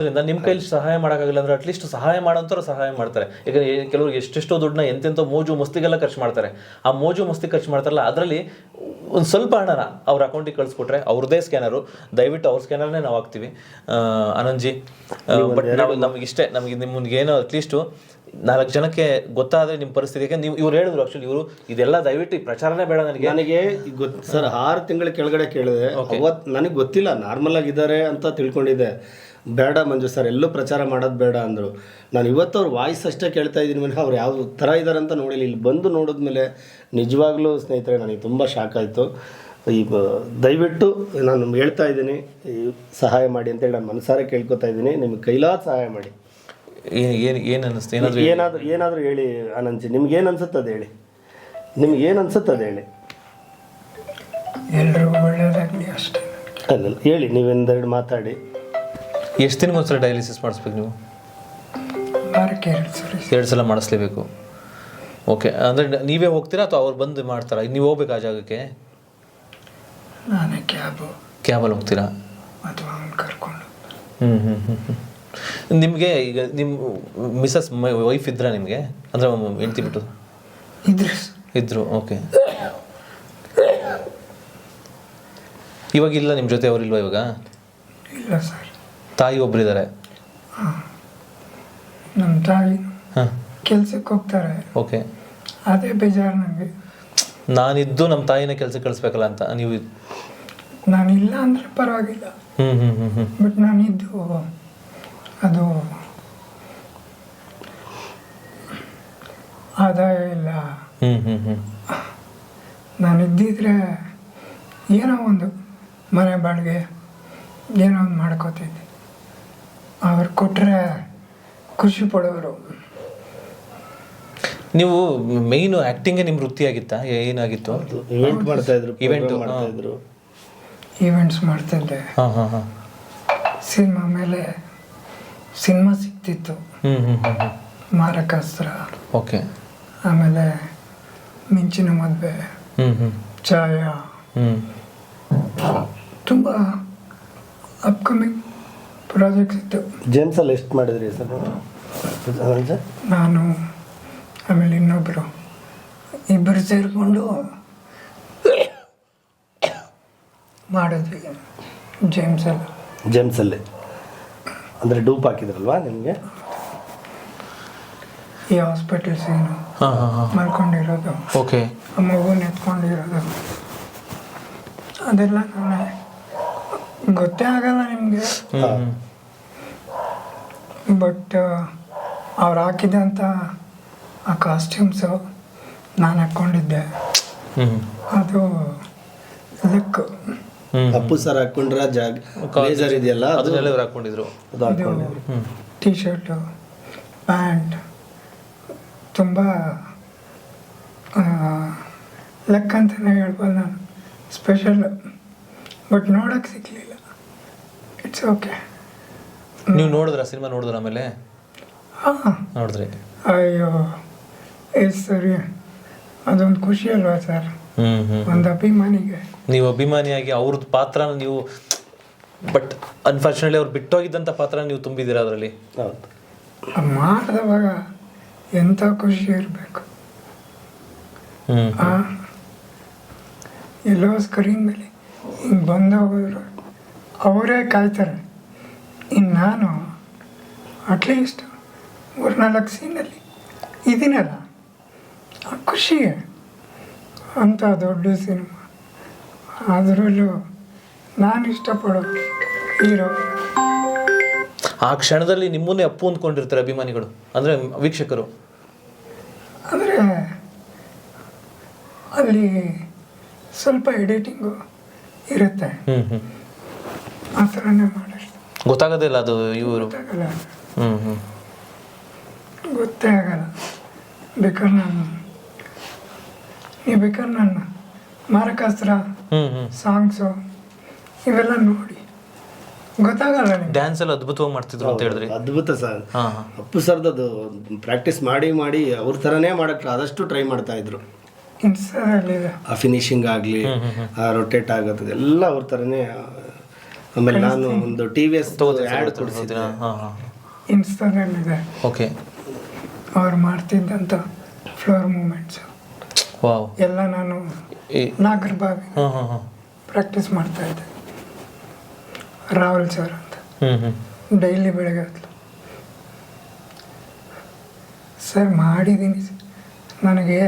ನಿಮ್ಮ ಕೈಲಿ ಸಹಾಯ ಮಾಡೋಕ್ಕಾಗಲ್ಲ ಅಂದ್ರೆ ಅಟ್ಲೀಸ್ಟ್ ಸಹಾಯ ಮಾಡೋಂಥವ್ರು ಸಹಾಯ ಮಾಡ್ತಾರೆ. ಈಗ ಕೆಲವ್ರಿಗೆ ಎಷ್ಟೆಷ್ಟೋ ದುಡ್ಡನ್ನ ಎಂತೆಂಥೋ ಮೋಜು ಮಸ್ತಿಗೆಲ್ಲ ಖರ್ಚು ಮಾಡ್ತಾರೆ. ಆ ಮೋಜು ಮಸ್ತಿ ಖರ್ಚು ಮಾಡ್ತಾರಲ್ಲ, ಅದರಲ್ಲಿ ಒಂದು ಸ್ವಲ್ಪ ಹಣನ ಅವ್ರ ಅಕೌಂಟಿಗೆ ಕಳಿಸ್ಕೊಟ್ರೆ ಅವ್ರದ್ದೇ ಸ್ಕ್ಯಾನರು, ದಯವಿಟ್ಟು ಅವ್ರ ಸ್ಕ್ಯಾನರ್ನೇ ನಾವು ಹಾಕ್ತೀವಿ. ಆನಂದ್ಜಿ, ಬಟ್ ನಮಗಿಷ್ಟೇ, ನಮಗೆ ನಿಮ್ಗೆ ಏನೋ ಅಟ್ಲೀಸ್ಟು 4 ಜನಕ್ಕೆ ಗೊತ್ತಾದರೆ ನಿಮ್ಮ ಪರಿಸ್ಥಿತಿ. ಯಾಕೆ ನೀವು ಇವ್ರು ಹೇಳಿದ್ರು ಆ್ಯಕ್ಚುಲಿ, ಇವರು ಇದೆಲ್ಲ ದಯವಿಟ್ಟು ಈ ಪ್ರಚಾರನೇ ಬೇಡ ನನಗೆ ಗೊತ್ತು ಸರ್. 6 ತಿಂಗಳ ಕೆಳಗಡೆ ಕೇಳಿದೆ, ಅವತ್ತು ನನಗೆ ಗೊತ್ತಿಲ್ಲ, ನಾರ್ಮಲ್ ಆಗಿದ್ದಾರೆ ಅಂತ ತಿಳ್ಕೊಂಡಿದ್ದೆ. ಬೇಡ ಮಂಜು ಸರ್, ಎಲ್ಲೂ ಪ್ರಚಾರ ಮಾಡೋದು ಬೇಡ ಅಂದರು. ನಾನು ಇವತ್ತು ಅವ್ರ ವಾಯ್ಸ್ ಅಷ್ಟೇ ಕೇಳ್ತಾ ಇದ್ದೀನಿ, ಮೇಲೆ ಅವ್ರು ಯಾವ ಥರ ಇದ್ದಾರೆ ಅಂತ ನೋಡಿಲ್ಲ. ಇಲ್ಲಿ ಬಂದು ನೋಡಿದ್ಮೇಲೆ ನಿಜವಾಗ್ಲೂ ಸ್ನೇಹಿತರೆ ನನಗೆ ತುಂಬ ಶಾಕ್ ಆಯಿತು. ದಯವಿಟ್ಟು ನಾನು ಹೇಳ್ತಾ ಇದ್ದೀನಿ, ಸಹಾಯ ಮಾಡಿ ಅಂತೇಳಿ ನಾನು ಮನಸಾರೆ ಕೇಳ್ಕೊತಾ ಇದ್ದೀನಿ. ನಿಮ್ಗೆ ಕೈಲಾದ ಸಹಾಯ ಮಾಡಿ. ಏನು ಅನ್ನಿಸ್ತು? ಏನಾದರೂ ಹೇಳಿ ಆನಂದ್ಜಿ, ನಿಮ್ಗೇನು ಅನ್ಸುತ್ತೆ ಅದು ಹೇಳಿ. ನಿಮ್ಗೇನು ಅನ್ಸುತ್ತೆ ಅದು ಹೇಳಿ. ಎಲ್ಲರಿಗೂ ಒಳ್ಳೆಯದಾಗಲಿ ಅಷ್ಟೇ. ಅಲ್ಲ ಹೇಳಿ, ನೀವೆಂದೆರಡು ಮಾತಾಡಿ. ಎಷ್ಟು ದಿನಕ್ಕೊಂದ್ಸಲ ಡಯಾಲಿಸಿಸ್ ಮಾಡಿಸ್ಬೇಕು ನೀವು? ವಾರಕ್ಕೆ 2 ಸಲ ಮಾಡಿಸ್ಲೇಬೇಕು. ಓಕೆ, ಅಂದರೆ ನೀವೇ ಹೋಗ್ತೀರಾ ಅಥವಾ ಅವ್ರು ಬಂದು ಮಾಡ್ತಾರಾ? ನೀವು ಹೋಗ್ಬೇಕು ಆ ಜಾಗಕ್ಕೆ? ನಾನೇ ಕ್ಯಾಬಲ್ಲಿ ಹೋಗ್ತೀರಾ ಅಥವಾ ಅವ್ನು ಕರ್ಕೊಂಡು? ನಿಮಗೆ ಈಗ ನಿಮ್ಮ ಮಿಸಸ್ ವೈಫ್ ಇದ್ರಾ ನಿಮಗೆ? ಅಂದರೆ ಹೆಂಡ್ತಿ ಬಿಟ್ಟು ಇದ್ರು. ಓಕೆ, ಇವಾಗಿಲ್ಲ ನಿಮ್ಮ ಜೊತೆ? ಅವರಿಲ್ವಾ ಇವಾಗ? ಇಲ್ಲ ಸರ್. ತಾಯಿ ಒಬ್ಬರಿದ್ದಾರೆ? ನಮ್ಮ ತಾಯಿ ಕೆಲ್ಸಕ್ಕೆ ಹೋಗ್ತಾರೆ. ಓಕೆ, ಅದೇ ಬೇಜಾರು ನನಗೆ. ನಾನಿದ್ದು ನಮ್ಮ ತಾಯಿನ ಕೆಲ್ಸಕ್ಕೆ ಕಳಿಸ್ಬೇಕಲ್ಲ ಅಂತ ನೀವು? ನಾನಿಲ್ಲ ಅಂದರೆ ಪರವಾಗಿಲ್ಲ, ಬಟ್ ನಾನಿದ್ದು ಅದು ಆದಾಯ ಇಲ್ಲ. ನಾನಿದ್ದಿದ್ರೆ ಏನೋ ಒಂದು ಮನೆ ಬಾಡಿಗೆ ಏನೋ ಒಂದು ಮಾಡ್ಕೋತಿದ್ದೆ. ಅವ್ರು ಕೊಟ್ಟರೆ ಖುಷಿ ಪಡೋರು. ನೀವು ಮೇಯ್ನು ಆ್ಯಕ್ಟಿಂಗೇ ನಿಮ್ಮ ವೃತ್ತಿಯಾಗಿತ್ತಾ? ಏನಾಗಿತ್ತು? ಇವೆಂಟ್ ಮಾಡ್ತಾಯಿದ್ರು. ಈವೆಂಟ್ಸ್ ಮಾಡ್ತಿದ್ದೆ. ಸಿನಿಮಾ ಮೇಲೆ ಸಿನಿಮಾ ಸಿಗ್ತಿತ್ತು, ಮಾರಕಾಸ್ತ್ರ. ಓಕೆ, ಆಮೇಲೆ ಮಿಂಚಿನ ಮದುವೆ, ಛಾಯ, ತುಂಬ ಅಪ್ಕಮಿಂಗ್ ಪ್ರಾಜೆಕ್ಟ್ಸ್ ಇತ್ತು. ಜೇಮ್ಸಲ್ಲಿ ಎಷ್ಟು ಮಾಡಿದ್ರಿ ಸರ್? ನಾನು ಆಮೇಲೆ ಇನ್ನೊಬ್ಬರು, ಇಬ್ಬರು ಸೇರಿಕೊಂಡು ಮಾಡಿದ್ವಿ ಜೇಮ್ಸಲ್ಲಿ. ಅಂದರೆ ಡೂಪ್ ಹಾಕಿದ್ರಲ್ವಾ ನಿಮಗೆ? ಈ ಹಾಸ್ಪಿಟಲ್ ಸೀನು ಮಾಡ್ಕೊಂಡಿರೋದು, ಓಕೆ, ಆ ಮಗುನ ಎತ್ಕೊಂಡಿರೋದು, ಅದೆಲ್ಲ ನಾನೇ. ಗೊತ್ತೇ ಆಗಲ್ಲ ನಿಮಗೆ, ಬಟ್ ಅವ್ರು ಹಾಕಿದಂಥ ಆ ಕಾಸ್ಟ್ಯೂಮ್ಸು ನಾನು ಹಾಕ್ಕೊಂಡಿದ್ದೆ. ಅದು ಲಕ್. ಅಪ್ಪು ಸರ್ ಹಾಕೊಂಡ್ರ ಬ್ಲೇಸರ್ ಇದೆಯಲ್ಲ, ಅದನ್ನೆಲ್ಲ ಹಾಕೊಂಡಿದ್ರು. ಟೀ ಶರ್ಟು, ಪ್ಯಾಂಟ್, ತುಂಬ ಲಕ್ ಅಂತಲೇ ಹೇಳ್ಬೋದು ನಾನು. ಸ್ಪೆಷಲ್, ಬಟ್ ನೋಡೋಕ್ಕೆ ಸಿಗಲಿಲ್ಲ. It's okay. ನೀವು ನೋಡಿದ್ರ ಸಿನಿಮಾ? ನೋಡಿದ್ರ ಆಮೇಲೆ? ನೋಡಿದ್ರಿ? ಅಯ್ಯೋ ಎಸ್ ಸರಿ, ಅದೊಂದು ಖುಷಿ ಅಲ್ವಾ ಸರ್ ಒಂದು ಅಭಿಮಾನಿಗೆ. ನೀವು ಅಭಿಮಾನಿಯಾಗಿ ಅವ್ರದ್ದು ಪಾತ್ರನ ನೀವು, ಬಟ್ ಅನ್ಫಾರ್ಚುನೇಟ್ಲಿ ಅವ್ರು ಬಿಟ್ಟೋಗಿದ್ದಂಥ ಪಾತ್ರ ನೀವು ತುಂಬಿದ್ದೀರಾ ಅದರಲ್ಲಿ. ಮಾಡಿದವಾಗ ಎಂಥ ಖುಷಿ ಇರಬೇಕು. ಎಲ್ಲೋ ಸ್ಕ್ರೀನ್ ಮೇಲೆ ಹಿಂಗೆ ಬಂದೋಗಿದ್ರು ಅವರೇ ಕಾಯ್ತಾರೆ. ಇನ್ನು ನಾನು ಅಟ್ಲೀಸ್ಟ್ 3-4 ಸೀನಲ್ಲಿ ಇದೀನಲ್ಲ, ಆ ಖುಷಿ ಅಂಥ ದೊಡ್ಡ ಸಿನಿಮಾ. ಅದರಲ್ಲೂ ನಾನು ಇಷ್ಟಪಡೋ ಹೀರೋ. ಆ ಕ್ಷಣದಲ್ಲಿ ನಿಮ್ಮನ್ನೇ ಅಪ್ಪು ಅಂದ್ಕೊಂಡಿರ್ತಾರೆ ಅಭಿಮಾನಿಗಳು, ಅಂದರೆ ವೀಕ್ಷಕರು. ಅಂದರೆ ಅಲ್ಲಿ ಸ್ವಲ್ಪ ಎಡಿಟಿಂಗು ಇರುತ್ತೆ, ಆ ಥರನೇ ಮಾಡಿರ್ತಾರೆ. ಗೊತ್ತಾಗೋದೇ ಇಲ್ಲ ಅದು ಇವರು. ಗೊತ್ತೇ ಆಗಲ್ಲ. ಬೇಕಾದ್ರೆ ನಾನು ಮಾರಕಾಸ್ತ್ರ ಸಾಂಗ್ಸು ಇವೆಲ್ಲ ನೋಡಿ ಗೊತ್ತಾಗಲ್ಲ. ಡ್ಯಾನ್ಸ್ ಎಲ್ಲ ಅದ್ಭುತವಾಗಿ ಮಾಡ್ತಿದ್ರು ಅಂತ ಹೇಳಿದ್ರಿ. ಅದ್ಭುತ ಸರ್. ಅಪ್ಪು ಸರ್ದು ಪ್ರಾಕ್ಟೀಸ್ ಮಾಡಿ ಅವ್ರ ಥರನೇ ಮಾಡೋಕ್ಕೆ ಆದಷ್ಟು ಟ್ರೈ ಮಾಡ್ತಾ ಇದ್ರು. ಇನ್ಸ್ಟಾದಲ್ಲಿ ಆ ಫಿನಿಶಿಂಗ್ ಆಗಲಿ, ಆ ರೊಟೇಟ್ ಆಗೋದು ಎಲ್ಲ ಅವ್ರ ಥರನೇ ಆಮೇಲೆ ನಾನು ಒಂದು TVS ಆ್ಯಡ್ ಕೊಡಿಸಿದ್ದೆ. ಹಾಂ ಹಾಂ ಇನ್ಸ್ಟಾದಲ್ಲಿದೆ ಓಕೆ ಅವ್ರು ಮಾಡ್ತಿದ್ದಂಥ ಫ್ಲೋರ್ ಮೂಮೆಂಟ್ಸು ವಾವ್ ಎಲ್ಲ ನಾನು ಈ ನಾಗರಬಾವಿ ಹಾಂ ಹಾಂ ಹಾಂ ಪ್ರಾಕ್ಟೀಸ್ ಮಾಡ್ತಾಯಿದ್ದೆ. ರಾಹುಲ್ ಸರ್ ಅಂತ ಡೈಲಿ ಬೆಳಗ್ಗೆ ಹೊತ್ತು ಸರ್ ಮಾಡಿದ್ದೀನಿ, ನನಗೆ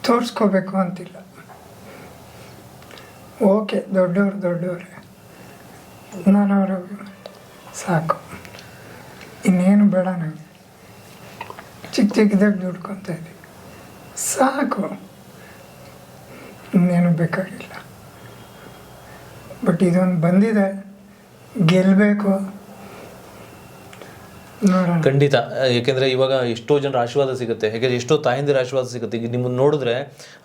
ತೋರಿಸ್ಕೋಬೇಕು ಅಂತಿಲ್ಲ. ಓಕೆ ದೊಡ್ಡವ್ರೆ ನಾನು ಅವರ ಸಾಕು, ಇನ್ನೇನು ಬೇಡ ನನಗೆ. ಚಿಕ್ಕದಾಗಿ ದುಡ್ಕೊತಾ ಇದ್ದೀವಿ ಸಾಕು, ಇನ್ನೇನು ಬೇಕಾಗಿಲ್ಲ. ಬಟ್ ಇದೊಂದು ಬಂದಿದೆ, ಗೆಲ್ಲಬೇಕು ನೋಡೋಣ. ಖಂಡಿತ. ಯಾಕೆಂದರೆ ಇವಾಗ ಎಷ್ಟೋ ಜನರ ಆಶೀರ್ವಾದ ಸಿಗುತ್ತೆ, ಯಾಕೆಂದರೆ ಎಷ್ಟೋ ತಾಯಂದಿರ ಆಶೀರ್ವಾದ ಸಿಗುತ್ತೆ. ಈಗ ನಿಮ್ಮನ್ನು ನೋಡಿದ್ರೆ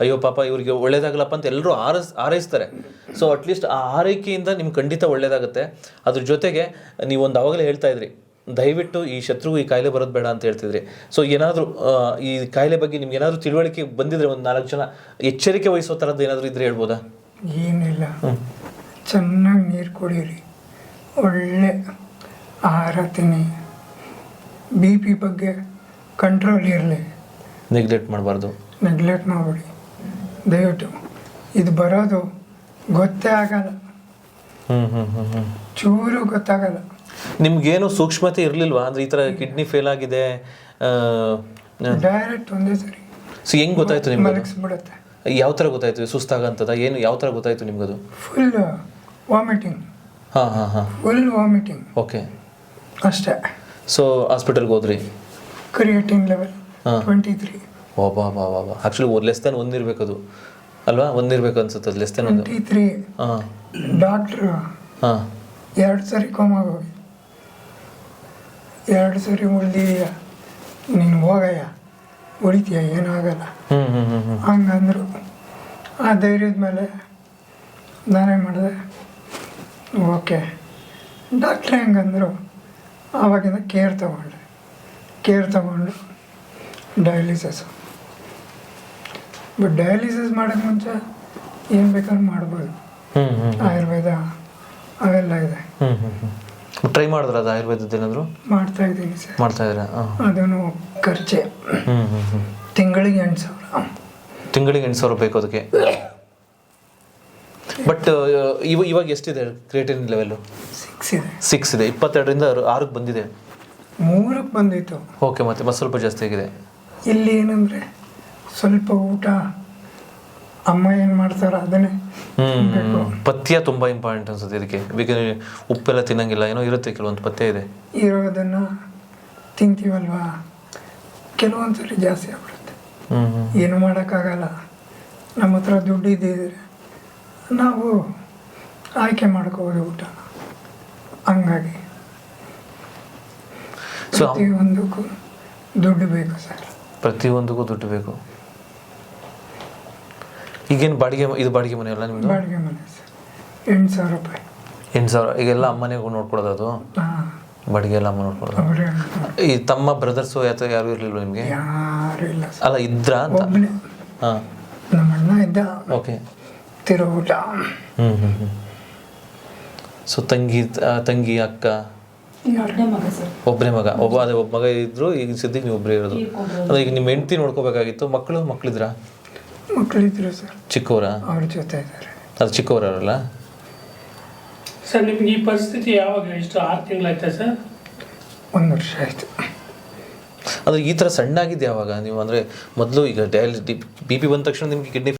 ಅಯ್ಯೋ ಪಾಪ ಇವರಿಗೆ ಒಳ್ಳೇದಾಗಲಪ್ಪ ಅಂತ ಎಲ್ಲರೂ ಹಾರೈಸ್ತಾರೆ. ಸೊ ಅಟ್ಲೀಸ್ಟ್ ಆ ಆರೈಕೆಯಿಂದ ನಿಮ್ಗೆ ಖಂಡಿತ ಒಳ್ಳೇದಾಗುತ್ತೆ. ಅದ್ರ ಜೊತೆಗೆ ನೀವೊಂದು ಅವಾಗಲೇ ಹೇಳ್ತಾ ಇದ್ರಿ, ದಯವಿಟ್ಟು ಈ ಶತ್ರುಗೂ ಈ ಕಾಯಿಲೆ ಬರೋದು ಬೇಡ ಅಂತ ಹೇಳ್ತಿದ್ರಿ. ಸೊ ಏನಾದರೂ ಈ ಕಾಯಿಲೆ ಬಗ್ಗೆ ನಿಮ್ಗೆ ಏನಾದರೂ ತಿಳುವಳಿಕೆ ಬಂದಿದ್ರೆ ಒಂದು 4 ಜನ ಎಚ್ಚರಿಕೆ ವಹಿಸೋ ಥರದ್ದು ಏನಾದರೂ ಇದ್ರೆ ಹೇಳ್ಬೋದಾ? ಏನಿಲ್ಲ, ಚೆನ್ನಾಗಿ ನೀರು ಕುಡೀರಿ, ಒಳ್ಳೆ ಆಹಾರ ತಿನ್ನಿ, BP ಬಗ್ಗೆ ಕಂಟ್ರೋಲ್ ಇರಲಿ, ನೆಗ್ಲೆಕ್ಟ್ ಮಾಡಬಾರ್ದು, ನೆಗ್ಲೆಕ್ಟ್ ಮಾಡಬೇಡಿ ದಯವಿಟ್ಟು. ಇದು ಬರೋದು ಗೊತ್ತೇ ಆಗಲ್ಲ, ಚೂರು ಗೊತ್ತಾಗಲ್ಲ. ನಿಮ್ಗೇನು ಸೂಕ್ಷ್ಮತೆ ಇರಲಿಲ್ವಾ? ಅಂದರೆ ಈ ಥರ ಕಿಡ್ನಿ ಫೇಲ್ ಆಗಿದೆ ಡೈರೆಕ್ಟ್ ಒಂದೇ ಸರಿ ಸೊ ಹೆಂಗೆ ಗೊತ್ತಾಯ್ತು ನಿಮ್ಗೆ? ಮಲಗಿಸ್ಬಿಡುತ್ತೆ. ಯಾವ ಥರ ಗೊತ್ತಾಯ್ತು? ಸುಸ್ತಾಗಂತದ ಏನು ಯಾವ ಥರ ಗೊತ್ತಾಯ್ತು ನಿಮ್ಗದು? Full vomiting. ಹಾಂ ಹಾಂ ಹಾಂ ಫುಲ್ ವಾಮಿಟಿಂಗ್ ಓಕೆ. ಅಷ್ಟೇ. ಸೊ ಹಾಸ್ಪಿಟಲ್ಗೆ ಹೋದ್ರಿ? Creatine level 23. ಬಾಬಾ ಆ್ಯಕ್ಚುಲಿ ಲೆಸ್ ದೆನ್ 1 ಇರಬೇಕದು ಅಲ್ವಾ? 1 ಇರಬೇಕು ಅನ್ಸುತ್ತೆ, ಅದು ಲೆಸ್ ದೆನ್ 1. 23. ಹಾಂ ಡಾಕ್ಟ್ರು ಹಾಂ 2 ಸರಿ ಕೋಮಾಗ ಹೋಗಿ 2 ಸರಿ ಉಳಿದೀಯ, ನೀನು ಹೋಗಯ್ಯ ಉಳಿತೀಯ, ಏನಾಗಲ್ಲ ಹಂಗಂದ್ರು. ಆ ಧೈರ್ಯದ ಮೇಲೆ ನಾನೇ ಮಾಡಿದೆ. ಓಕೆ ಡಾಕ್ಟ್ರೇ ಹೆಂಗಂದರು, ಆವಾಗಿಂದ ಕೇರ್ ತಗೊಂಡು ಡಯಾಲಿಸಿಸು. ಬಟ್ ಡಯಾಲಿಸಿಸ್ ಮಾಡೋಕ್ಕೆ ಮುಂಚೆ ಏನು ಬೇಕಾದ್ರೂ ಮಾಡ್ಬೋದು, ಆಯುರ್ವೇದ ಅವೆಲ್ಲ ಇದೆ. ಟ್ರೈ ಮಾಡಿದ್ರ ಅದು ಆಯುರ್ವೇದದ್ದು ಏನಾದರೂ? ಮಾಡ್ತಾ ಇದ್ದೀನಿ ಸರ್. ಮಾಡ್ತಾ ಇದ್ದೀರಾ? ಅದನ್ನು ಖರ್ಚೆ ತಿಂಗಳಿಗೆ 8,000. ತಿಂಗಳಿಗೆ 8,000 ಬೇಕು ಅದಕ್ಕೆ. ಬಟ್ ಇವಾಗ ಎಷ್ಟಿದೆ ಕ್ರಿಯೇಟಿನ್ ಲೆವೆಲ್ಲು? 6 ಇದೆ. 6 ಇದೆ. 22ರಿಂದ 6ಕ್ಕೆ ಬಂದಿದೆ. 3ಕ್ಕೆ ಬಂದಿತ್ತು. ಓಕೆ, ಮತ್ತೆ ಸ್ವಲ್ಪ ಜಾಸ್ತಿ ಆಗಿದೆ. ಇಲ್ಲಿ ಏನಂದರೆ ಸ್ವಲ್ಪ ಊಟ ಅಮ್ಮ ಏನು ಮಾಡ್ತಾರೋ ಅದನ್ನೇ ಬೇಕು. ಪಥ್ಯ ತುಂಬ ಇಂಪಾರ್ಟೆಂಟ್ ಅನ್ಸುತ್ತೆ ಇದಕ್ಕೆ. ಬೇಕಂದ್ರೆ ಉಪ್ಪೆಲ್ಲ ತಿನ್ನಂಗಿಲ್ಲ, ಏನೋ ಇರುತ್ತೆ, ಕೆಲವೊಂದು ಪಥ್ಯ ಇದೆ. ಇರೋದನ್ನು ತಿಂತೀವಲ್ವಾ, ಕೆಲವೊಂದು ಸರಿ ಜಾಸ್ತಿ ಆಗ್ಬಿಡುತ್ತೆ. ಏನು ಮಾಡೋಕ್ಕಾಗಲ್ಲ. ನಮ್ಮ ಹತ್ರ ದುಡ್ಡು ಇದ್ದಿದ್ರೆ ನಾವು ಆಯ್ಕೆ ಮಾಡ್ಕೋಬೋದು ಊಟ. ಹಂಗಾಗಿ ಪ್ರತಿಯೊಂದಕ್ಕೂ ದುಡ್ಡು ಬೇಕು ಸರ್. ಪ್ರತಿಯೊಂದಕ್ಕೂ ದುಡ್ಡು ಬೇಕು. ಈಗೇನು ಬಾಡಿಗೆ ಮನೆ ಅಲ್ಲ ನಿಮ್ಮದು? ಬಾಡಿಗೆ ಮನೆ ಸರ್, 8,000 ರೂಪಾಯಿ. 8,000. ಈಗೆಲ್ಲ ಅಮ್ಮನೇ ನೋಡ್ಕೊಡೋದು ಅದು? ಹಾಂ, ಬಾಡಿಗೆ ಎಲ್ಲ ಅಮ್ಮ ನೋಡ್ಕೊಡೋದು. ಅವರೇ ಈ ತಮ್ಮ ಬ್ರದರ್ಸು ಯಾರು ಇರಲಿಲ್ಲ ನಿಮಗೆ? ಯಾರು ಇಲ್ಲ ಸರ್. ಅಲ್ಲ ಇದ್ರಾ ಅಂತ? ಒಬ್ಬನೇ. ಹಾಂ, ನಮ್ಮ ಅಣ್ಣ ಇದ್ದ, ಓಕೆ. ತಿರುಗೂಟ. ಸೊ ತಂಗಿ ಅಕ್ಕ ಒಬ್ಬನೇ ಮಗ? ಒಬ್ಬ ಮಗ ಇದ್ರು. ಈಗ ಸದ್ಯಕ್ಕೆ ನೀವು ಒಬ್ಬರೇ ಇರೋದು. ಅಂದ್ರೆ ಈಗ ನಿಮ್ಮ ಹೆಂಡತಿ ನೋಡ್ಕೋಬೇಕಾಗಿತ್ತು. ಮಕ್ಕಳಿದ್ರಾ? ಮಕ್ಕಳಿದ್ರು ಸರ್. ಚಿಕ್ಕವರ? ಅವ್ರ ಜೊತೆ ಇದ್ದಾರೆ. ಅದು ಚಿಕ್ಕವರಲ್ಲ ಸರ್? ನಿಮ್ಗೆ ಈ ಪರಿಸ್ಥಿತಿ ಯಾವಾಗ, ಎಷ್ಟು 6 ತಿಂಗಳಾಯ್ತಾ ಸರ್? 1 ವರ್ಷ ಆಯಿತು. ಅಂದ್ರೆ ಈ ಥರ ಸಣ್ಣ ಆಗಿದ್ದು ಯಾವಾಗ ನೀವು? ಅಂದರೆ ಮೊದಲು ಈಗ BP ಬಂದ ತಕ್ಷಣ ನಿಮಗೆ ಕಿಡ್ನಿ